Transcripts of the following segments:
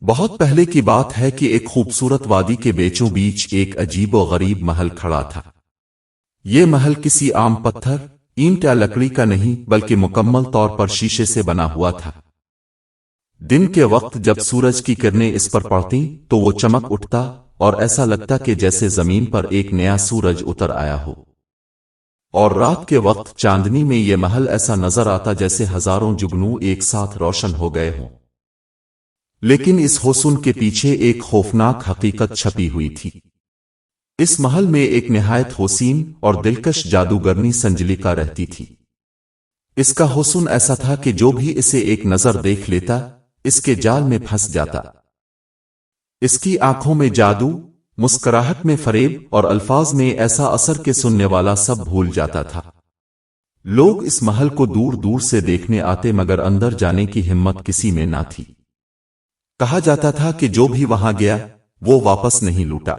بہت پہلے کی بات ہے کہ ایک خوبصورت وادی کے بیچوں بیچ ایک عجیب و غریب محل کھڑا تھا۔ یہ محل کسی عام پتھر، اینٹ یا لکڑی کا نہیں بلکہ مکمل طور پر شیشے سے بنا ہوا تھا۔ دن کے وقت جب سورج کی کرنیں اس پر پڑتیں تو وہ چمک اٹھتا اور ایسا لگتا کہ جیسے زمین پر ایک نیا سورج اتر آیا ہو، اور رات کے وقت چاندنی میں یہ محل ایسا نظر آتا جیسے ہزاروں جگنو ایک ساتھ روشن ہو گئے ہوں۔ لیکن اس حسن کے پیچھے ایک خوفناک حقیقت چھپی ہوئی تھی۔ اس محل میں ایک نہایت حسین اور دلکش جادوگرنی سنجلیقا رہتی تھی۔ اس کا حسن ایسا تھا کہ جو بھی اسے ایک نظر دیکھ لیتا اس کے جال میں پھنس جاتا۔ اس کی آنکھوں میں جادو، مسکراہٹ میں فریب اور الفاظ میں ایسا اثر کہ سننے والا سب بھول جاتا تھا۔ لوگ اس محل کو دور دور سے دیکھنے آتے مگر اندر جانے کی ہمت کسی میں نہ تھی۔ کہا جاتا تھا کہ جو بھی وہاں گیا وہ واپس نہیں لوٹا۔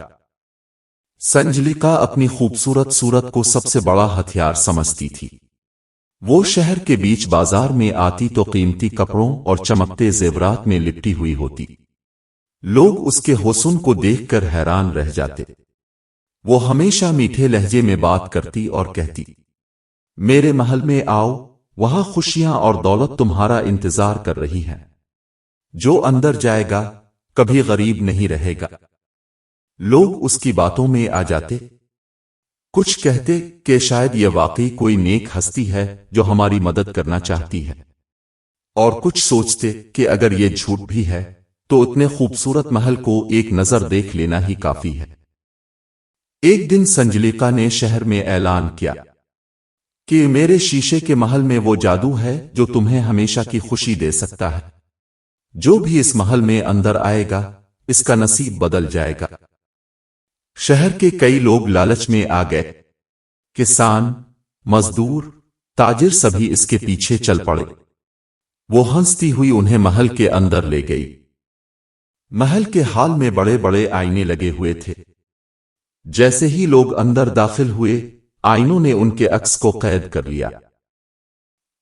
سنجلیقا اپنی خوبصورت صورت کو سب سے بڑا ہتھیار سمجھتی تھی۔ وہ شہر کے بیچ بازار میں آتی تو قیمتی کپڑوں اور چمکتے زیورات میں لپٹی ہوئی ہوتی۔ لوگ اس کے حسن کو دیکھ کر حیران رہ جاتے۔ وہ ہمیشہ میٹھے لہجے میں بات کرتی اور کہتی، میرے محل میں آؤ، وہاں خوشیاں اور دولت تمہارا انتظار کر رہی ہیں۔ جو اندر جائے گا کبھی غریب نہیں رہے گا۔ لوگ اس کی باتوں میں آ جاتے۔ کچھ کہتے کہ شاید یہ واقعی کوئی نیک ہستی ہے جو ہماری مدد کرنا چاہتی ہے، اور کچھ سوچتے کہ اگر یہ جھوٹ بھی ہے تو اتنے خوبصورت محل کو ایک نظر دیکھ لینا ہی کافی ہے۔ ایک دن سنجلیقا نے شہر میں اعلان کیا کہ میرے شیشے کے محل میں وہ جادو ہے جو تمہیں ہمیشہ کی خوشی دے سکتا ہے۔ جو بھی اس محل میں اندر آئے گا اس کا نصیب بدل جائے گا۔ شہر کے کئی لوگ لالچ میں آ گئے۔ کسان، مزدور، تاجر سبھی اس کے پیچھے چل پڑے۔ وہ ہنستی ہوئی انہیں محل کے اندر لے گئی۔ محل کے ہال میں بڑے بڑے آئینے لگے ہوئے تھے۔ جیسے ہی لوگ اندر داخل ہوئے آئینوں نے ان کے عکس کو قید کر لیا۔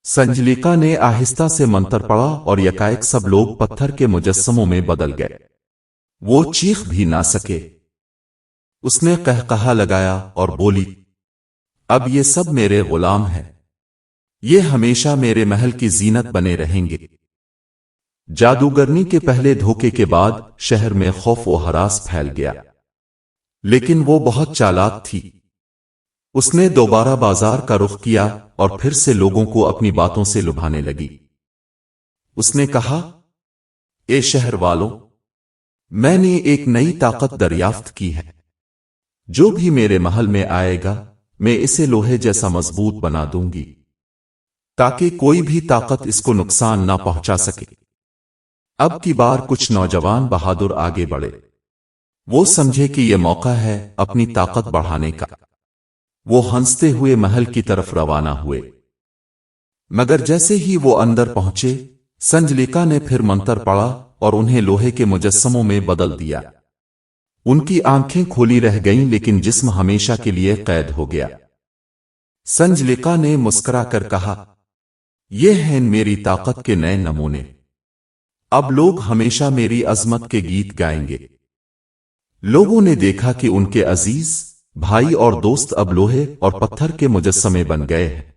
سنجلیقا نے آہستہ سے منتر پڑا اور یکایک سب لوگ پتھر کے مجسموں میں بدل گئے۔ وہ چیخ بھی نہ سکے۔ اس نے قہقہا لگایا اور بولی، اب یہ سب میرے غلام ہیں، یہ ہمیشہ میرے محل کی زینت بنے رہیں گے۔ جادوگرنی کے پہلے دھوکے کے بعد شہر میں خوف و ہراس پھیل گیا، لیکن وہ بہت چالاک تھی۔ اس نے دوبارہ بازار کا رخ کیا اور پھر سے لوگوں کو اپنی باتوں سے لبھانے لگی۔ اس نے کہا، اے شہر والوں، میں نے ایک نئی طاقت دریافت کی ہے۔ جو بھی میرے محل میں آئے گا میں اسے لوہے جیسا مضبوط بنا دوں گی تاکہ کوئی بھی طاقت اس کو نقصان نہ پہنچا سکے۔ اب کی بار کچھ نوجوان بہادر آگے بڑھے۔ وہ سمجھے کہ یہ موقع ہے اپنی طاقت بڑھانے کا۔ وہ ہنستے ہوئے محل کی طرف روانہ ہوئے، مگر جیسے ہی وہ اندر پہنچے سنجلیقا نے پھر منتر پڑا اور انہیں لوہے کے مجسموں میں بدل دیا۔ ان کی آنکھیں کھولی رہ گئیں لیکن جسم ہمیشہ کے لیے قید ہو گیا۔ سنجلیقا نے مسکرا کر کہا، یہ ہیں میری طاقت کے نئے نمونے۔ اب لوگ ہمیشہ میری عظمت کے گیت گائیں گے۔ لوگوں نے دیکھا کہ ان کے عزیز بھائی اور دوست اب لوہے اور پتھر کے مجسمے بن گئے ہیں۔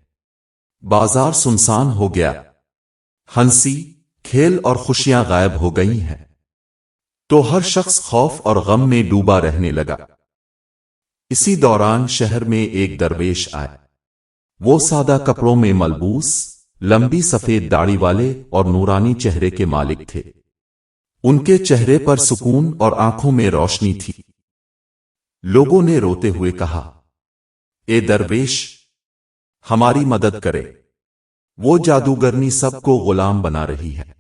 بازار سنسان ہو گیا۔ ہنسی، کھیل اور خوشیاں غائب ہو گئی ہیں، تو ہر شخص خوف اور غم میں ڈوبا رہنے لگا۔ اسی دوران شہر میں ایک درویش آئے۔ وہ سادہ کپڑوں میں ملبوس، لمبی سفید داڑھی والے اور نورانی چہرے کے مالک تھے۔ ان کے چہرے پر سکون اور آنکھوں میں روشنی تھی۔ لوگوں نے روتے ہوئے کہا، اے درویش، ہماری مدد کرے، وہ جادوگرنی سب کو غلام بنا رہی ہے،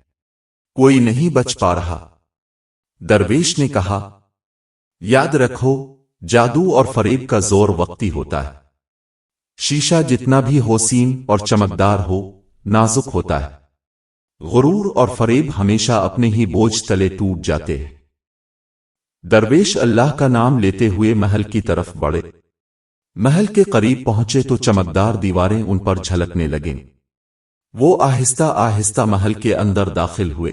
کوئی نہیں بچ پا رہا۔ درویش نے کہا، یاد رکھو، جادو اور فریب کا زور وقتی ہوتا ہے۔ شیشہ جتنا بھی حسین اور چمکدار ہو نازک ہوتا ہے۔ غرور اور فریب ہمیشہ اپنے ہی بوجھ تلے ٹوٹ جاتے ہیں۔ درویش اللہ کا نام لیتے ہوئے محل کی طرف بڑھے۔ محل کے قریب پہنچے تو چمکدار دیواریں ان پر جھلکنے لگیں۔ وہ آہستہ آہستہ محل کے اندر داخل ہوئے۔